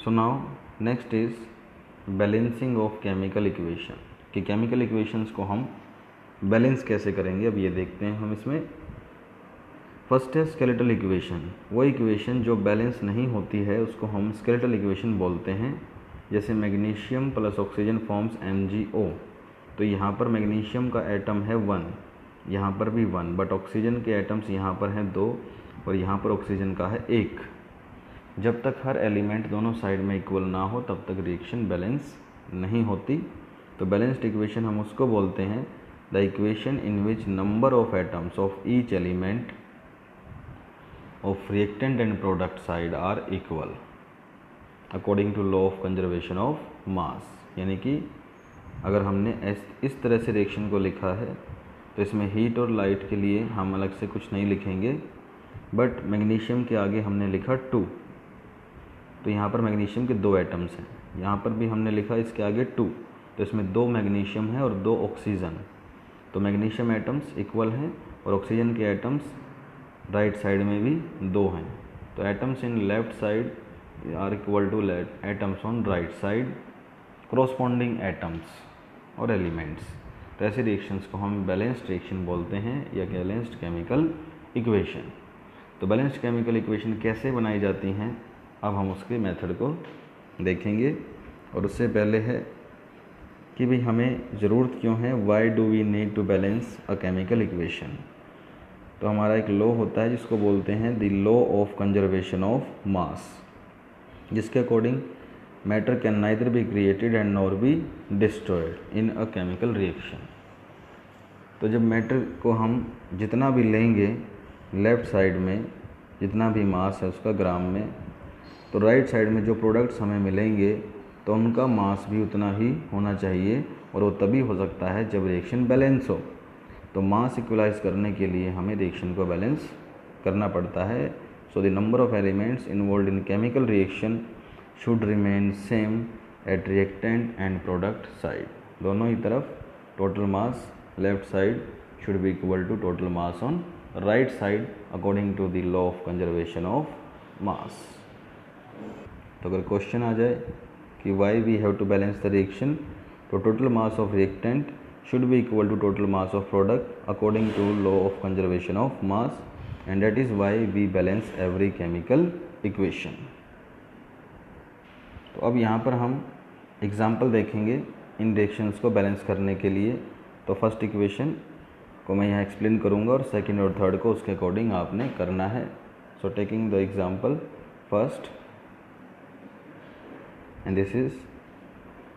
So now next is balancing of chemical equation, कि chemical equations को हम balance कैसे करेंगे, अब ये देखते हैं हम इसमें। फर्स्ट है स्केलेटल इक्वेशन, वो इक्वेशन जो बैलेंस नहीं होती है उसको हम स्केलेटल इक्वेशन बोलते हैं। जैसे magnesium plus oxygen forms MgO, तो यहाँ पर मैग्नीशियम का एटम है 1, यहाँ पर भी 1, बट ऑक्सीजन के एटम्स यहाँ पर हैं 2 और यहाँ पर ऑक्सीजन का है 1। जब तक हर एलिमेंट दोनों साइड में इक्वल ना हो तब तक रिएक्शन बैलेंस नहीं होती। तो बैलेंस्ड इक्वेशन हम उसको बोलते हैं the equation in which number of atoms of each element of reactant and product side are equal according to law of conservation of mass. यानी कि अगर हमने इस तरह से रिएक्शन को लिखा है तो इसमें हीट और लाइट के लिए हम अलग से कुछ नहीं लिखेंगे, बट मैग्नीशियम के आगे हमने लिखा 2, तो यहाँ पर मैग्नीशियम के 2 एटम्स हैं, यहाँ पर भी हमने लिखा इसके आगे 2, तो इसमें 2 मैग्नीशियम है और 2 ऑक्सीजन। तो मैग्नीशियम एटम्स इक्वल हैं और ऑक्सीजन के एटम्स राइट साइड में भी 2 हैं। तो atoms in left side are equal to atoms on right side, corresponding atoms और एलिमेंट्स। तो ऐसे रिएक्शंस को हम बैलेंस्ड रिएक्शन बोलते हैं या बैलेंस्ड केमिकल इक्वेशन। तो बैलेंस्ड केमिकल इक्वेशन कैसे बनाई जाती हैं, अब हम उसके मेथड को देखेंगे। और उससे पहले है कि भाई हमें ज़रूरत क्यों है, why do we need to balance a chemical equation. तो हमारा एक लॉ होता है जिसको बोलते हैं the law of conservation of mass, जिसके according matter can neither be created and nor be destroyed in a chemical reaction. तो जब मैटर को हम जितना भी लेंगे लेफ़्ट साइड में, जितना भी मास है उसका ग्राम में, तो राइट साइड में जो प्रोडक्ट्स हमें मिलेंगे तो उनका मास भी उतना ही होना चाहिए, और वो तभी हो सकता है जब रिएक्शन बैलेंस हो। तो मास इक्वलाइज करने के लिए हमें रिएक्शन को बैलेंस करना पड़ता है। So the number of elements involve in chemical reaction should remain same at reactant and product side. दोनों ही तरफ total mass left side should be equal to total mass on right side according to the law of conservation of mass. तो अगर question आ जाए कि why we have to balance the reaction, तो total mass of reactant should be equal to total mass of product according to law of conservation of mass, and that is why we balance every chemical equation. तो अब यहाँ पर हम example देखेंगे इन reactions को balance करने के लिए। तो फर्स्ट इक्वेशन को मैं यहाँ एक्सप्लेन करूँगा और सेकंड और थर्ड को उसके अकॉर्डिंग आपने करना है। So taking the example first, and this is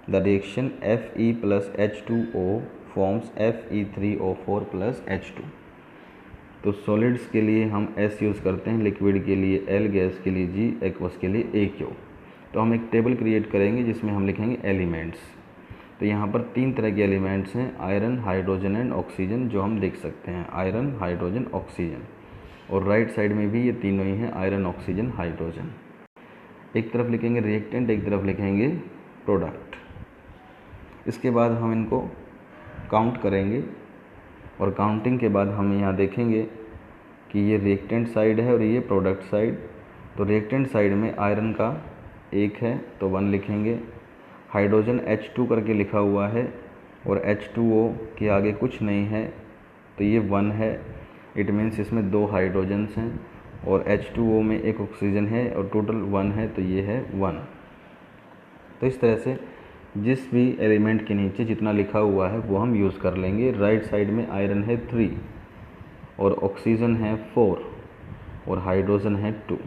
the reaction Fe plus H2O forms Fe3O4 plus H2। तो सॉलिड्स के लिए हम S यूज़ करते हैं, लिक्विड के लिए L, गैस के लिए G, एक्वस के लिए AQ। तो हम एक टेबल क्रिएट करेंगे जिसमें हम लिखेंगे एलिमेंट्स। तो यहाँ पर 3 तरह के एलिमेंट्स हैं, आयरन, हाइड्रोजन एंड ऑक्सीजन, जो हम देख सकते हैं, आयरन, हाइड्रोजन, ऑक्सीजन। और राइट साइड में भी ये तीनों ही हैं, आयरन, ऑक्सीजन, हाइड्रोजन। एक तरफ लिखेंगे रिएक्टेंट, एक तरफ लिखेंगे प्रोडक्ट। इसके बाद हम इनको काउंट करेंगे और काउंटिंग के बाद हम यहाँ देखेंगे कि ये रिएक्टेंट साइड है और ये प्रोडक्ट साइड। तो रिएक्टेंट साइड में आयरन का 1 है तो 1 लिखेंगे, हाइड्रोजन H2 करके लिखा हुआ है और H2O के आगे कुछ नहीं है तो ये 1 है। इट मीन्स इसमें 2 हाइड्रोजन्स हैं और H2O में 1 ऑक्सीजन है और टोटल 1 है, तो ये है 1। तो इस तरह से जिस भी एलिमेंट के नीचे जितना लिखा हुआ है वो हम यूज़ कर लेंगे। राइट साइड में आयरन है 3 और ऑक्सीजन है 4 और हाइड्रोजन है 2।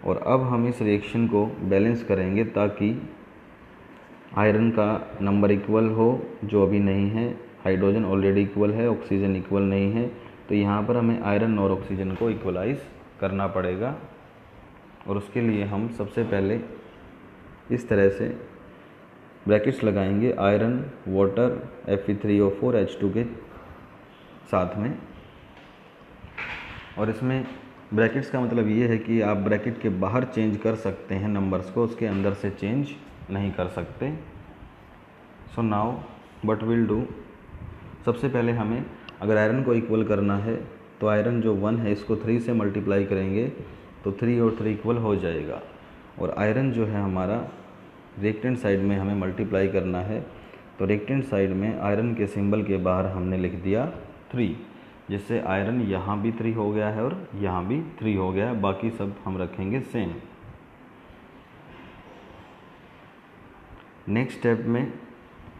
और अब हम इस रिएक्शन को बैलेंस करेंगे ताकि आयरन का नंबर इक्वल हो, जो अभी नहीं है, हाइड्रोजन ऑलरेडी इक्वल है, ऑक्सीजन इक्वल नहीं है। तो यहाँ पर हमें आयरन और ऑक्सीजन को इक्वलाइज करना पड़ेगा। और उसके लिए हम सबसे पहले इस तरह से ब्रैकेट्स लगाएंगे, आयरन, वाटर, Fe3O4 H2 के साथ में। और इसमें ब्रैकेट्स का मतलब ये है कि आप ब्रैकेट के बाहर चेंज कर सकते हैं नंबर्स को, उसके अंदर से चेंज नहीं कर सकते। So now what will do, सबसे पहले हमें अगर आयरन को इक्वल करना है तो आयरन जो 1 है इसको 3 से मल्टीप्लाई करेंगे तो 3 और 3 इक्वल हो जाएगा। और आयरन जो है हमारा रिएक्टेंट साइड में हमें मल्टीप्लाई करना है, तो रिएक्टेंट साइड में आयरन के सिंबल के बाहर हमने लिख दिया 3, जिससे आयरन यहाँ भी 3 हो गया है और यहाँ भी 3 हो गया है, बाकी सब हम रखेंगे सेम। नेक्स्ट स्टेप में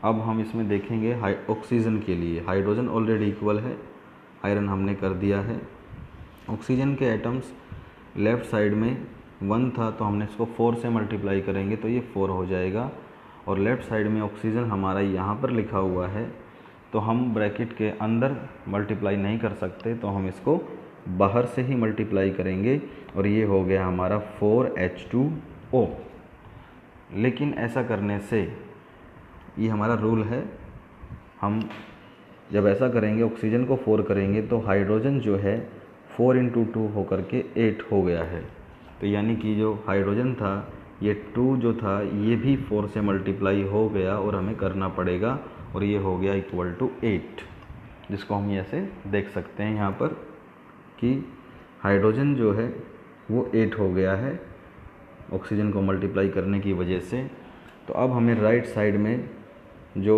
अब हम इसमें देखेंगे ऑक्सीजन के लिए। हाइड्रोजन ऑलरेडी इक्वल है, आयरन हमने कर दिया है। ऑक्सीजन के एटम्स लेफ़्ट साइड में 1 था तो हमने इसको 4 से मल्टीप्लाई करेंगे तो ये 4 हो जाएगा, और लेफ़्ट साइड में ऑक्सीजन हमारा यहाँ पर लिखा हुआ है तो हम ब्रैकेट के अंदर मल्टीप्लाई नहीं कर सकते, तो हम इसको बाहर से ही मल्टीप्लाई करेंगे और ये हो गया हमारा 4H2O। लेकिन ऐसा करने से ये हमारा रूल है, हम जब ऐसा करेंगे ऑक्सीजन को 4 करेंगे तो हाइड्रोजन जो है 4 × 2 होकर के 8 हो गया है। तो यानी कि जो हाइड्रोजन था ये 2 जो था ये भी 4 से मल्टीप्लाई हो गया और हमें करना पड़ेगा, और ये हो गया =8, जिसको हम ऐसे देख सकते हैं यहाँ पर कि हाइड्रोजन जो है वो 8 हो गया है ऑक्सीजन को मल्टीप्लाई करने की वजह से। तो अब हमें राइट साइड में जो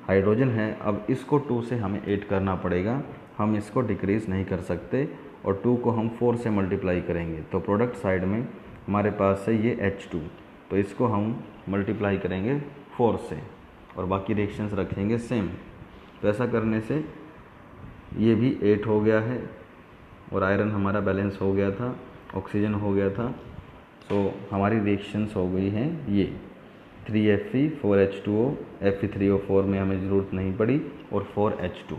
हाइड्रोजन है अब इसको 2 से हमें 8 करना पड़ेगा, हम इसको डिक्रीज़ नहीं कर सकते, और 2 को हम 4 से मल्टीप्लाई करेंगे तो प्रोडक्ट साइड में हमारे पास है ये H2, तो इसको हम मल्टीप्लाई करेंगे 4 से और बाकी रिएक्शंस रखेंगे सेम। तो ऐसा करने से ये भी 8 हो गया है और आयरन हमारा बैलेंस हो गया था, ऑक्सीजन हो गया था। तो हमारी रिएक्शंस हो गई हैं ये 3Fe 4H2O, Fe3O4 में हमें ज़रूरत नहीं पड़ी, और 4H2।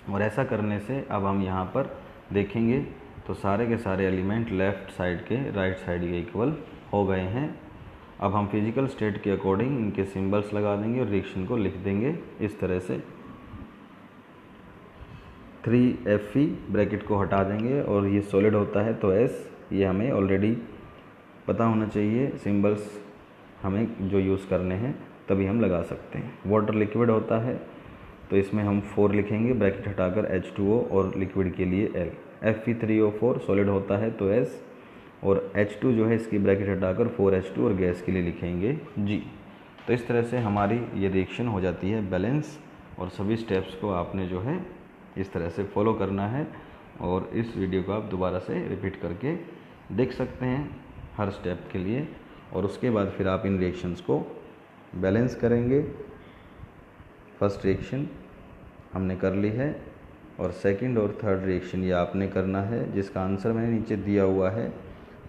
और ऐसा करने से अब हम यहाँ पर देखेंगे तो सारे के सारे एलिमेंट लेफ़्ट साइड के राइट साइड के इक्वल हो गए हैं। अब हम फिजिकल स्टेट के अकॉर्डिंग इनके सिंबल्स लगा देंगे और रिएक्शन को लिख देंगे इस तरह से। 3Fe ब्रैकेट को हटा देंगे और ये सॉलिड होता है तो S, ये हमें ऑलरेडी पता होना चाहिए, सिंबल्स हमें जो यूज़ करने हैं तभी हम लगा सकते हैं। वाटर लिक्विड होता है तो इसमें हम 4 लिखेंगे, ब्रैकेट हटाकर H2O, और लिक्विड के लिए L। Fe3O4 सॉलिड होता है तो S, और H2 जो है इसकी ब्रैकेट हटाकर 4H2 और गैस के लिए लिखेंगे G। तो इस तरह से हमारी ये रिएक्शन हो जाती है बैलेंस, और सभी स्टेप्स को आपने जो है इस तरह से फॉलो करना है, और इस वीडियो को आप दोबारा से रिपीट करके देख सकते हैं हर स्टेप के लिए, और उसके बाद फिर आप इन रिएक्शंस को बैलेंस करेंगे। फर्स्ट रिएक्शन हमने कर ली है, और सेकंड और थर्ड रिएक्शन ये आपने करना है, जिसका आंसर मैंने नीचे दिया हुआ है,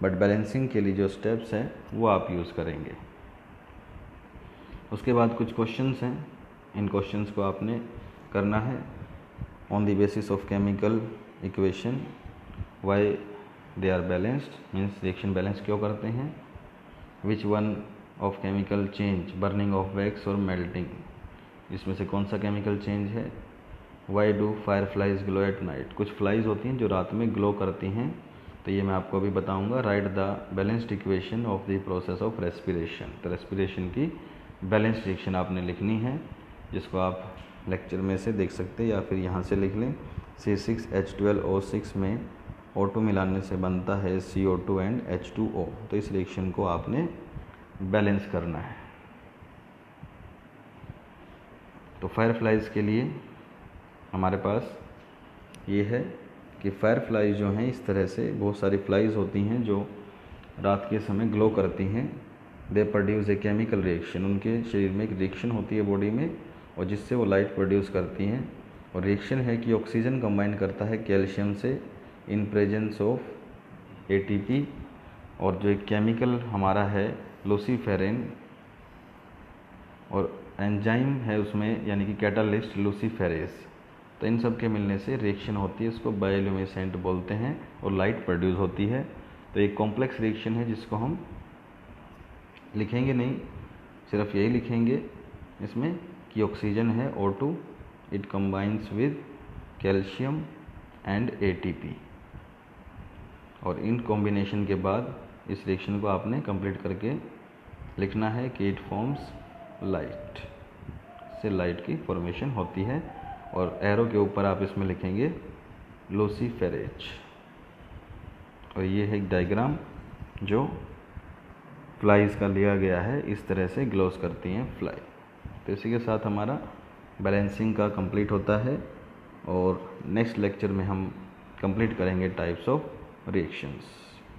बट बैलेंसिंग के लिए जो स्टेप्स हैं वो आप यूज़ करेंगे। उसके बाद कुछ क्वेश्चंस हैं, इन क्वेश्चंस को आपने करना है। On the basis of chemical equation why they are balanced, means reaction balance क्यों करते हैं। Which one of chemical change, burning of wax और मेल्टिंग, इसमें से कौन सा केमिकल चेंज है। Why do fireflies glow at night, कुछ फ्लाइज होती हैं जो रात में ग्लो करती हैं, तो ये मैं आपको अभी बताऊंगा। Right the balanced equation of the process of respiration, तो रेस्पिरेशन की बैलेंस्ड रिएक्शन आपने लिखनी है, जिसको आप लेक्चर में से देख सकते हैं या फिर यहाँ से लिख लें। C6H12O6 में O2 मिलाने से बनता है CO2 एंड H2O, तो इस रिएक्शन को आपने बैलेंस करना है। तो फायर फ्लाइज के लिए हमारे पास ये है कि फायर फ्लाइज जो हैं इस तरह से बहुत सारी फ्लाइज होती हैं जो रात के समय ग्लो करती हैं। They produce a chemical reaction, उनके शरीर में एक रिएक्शन होती है बॉडी में, और जिससे वो लाइट प्रोड्यूस करती हैं। और रिएक्शन है कि ऑक्सीजन कंबाइन करता है कैल्शियम से इन प्रेजेंस ऑफ ATP, और जो एक केमिकल हमारा है लूसीफेरिन, और एंजाइम है उसमें यानी कि कैटालिस्ट लूसीफेरेस। तो इन सब के मिलने से रिएक्शन होती है, इसको बायोल्यूमिनेसेंट बोलते हैं, और लाइट प्रोड्यूस होती है। तो एक कॉम्प्लेक्स रिएक्शन है जिसको हम लिखेंगे नहीं, सिर्फ यही लिखेंगे इसमें कि ऑक्सीजन है O2, it combines with calcium and ATP, और इन कॉम्बिनेशन के बाद इस रिएक्शन को आपने कंप्लीट करके लिखना है कि इट फॉर्म्स लाइट, से लाइट की फॉर्मेशन होती है। और एरो के ऊपर आप इसमें लिखेंगे लूसीफेरेज, और ये है एक डायग्राम जो फ्लाइज का लिया गया है, इस तरह से ग्लोस करती हैं फ्लाई। तो इसी के साथ हमारा बैलेंसिंग का कंप्लीट होता है और नेक्स्ट लेक्चर में हम कंप्लीट करेंगे टाइप्स ऑफ रिएक्शंस।